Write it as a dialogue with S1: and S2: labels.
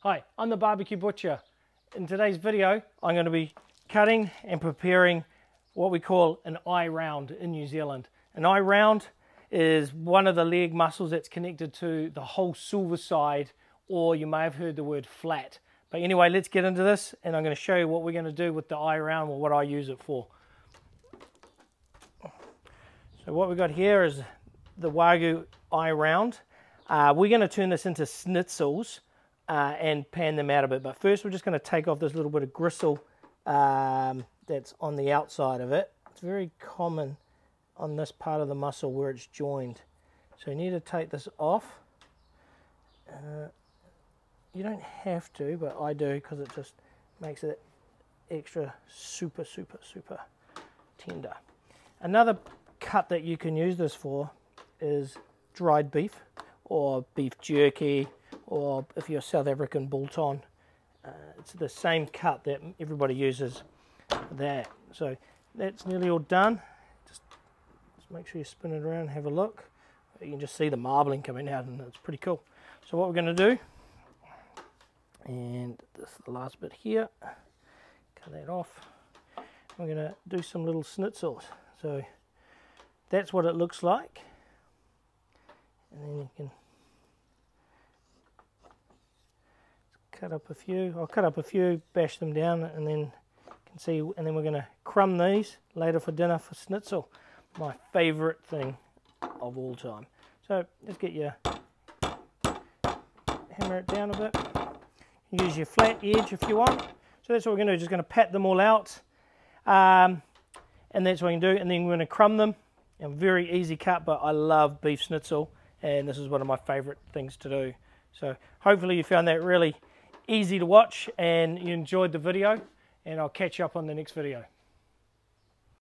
S1: Hi, I'm the Barbecue Butcher. In today's video, I'm going to be cutting and preparing what we call an eye round in New Zealand. An eye round is one of the leg muscles that's connected to the whole silver side, or you may have heard the word flat. But anyway, let's get into this, and I'm going to show you what we're going to do with the eye round, or what I use it for. So what we've got here is the Wagyu eye round. We're going to turn this into schnitzels and pan them out a bit. But first we're just going to take off this little bit of gristle that's on the outside of it. It's very common on this part of the muscle where it's joined. So you need to take this off. You don't have to, but I do because it just makes it extra super tender. Another cut that you can use this for is dried beef or beef jerky, or if you're South African, biltong. It's the same cut that everybody uses for that. So that's nearly all done. Just make sure you spin it around and have a look. You can just see the marbling coming out, and it's pretty cool. So what we're going to do, and this is the last bit here, cut that off. We're going to do some little schnitzels. So that's what it looks like. And then you can cut up a few. I'll cut up a few, bash them down, and then you can see. And then we're going to crumb these later for dinner for schnitzel, my favourite thing of all time. So let's get your hammer it down a bit. Use your flat edge if you want. So that's what we're going to do. Just going to pat them all out, and that's what we can do. And then we're going to crumb them. And very easy cut, but I love beef schnitzel, and this is one of my favourite things to do. So hopefully you found that really easy to watch and you enjoyed the video, and I'll catch you up on the next video.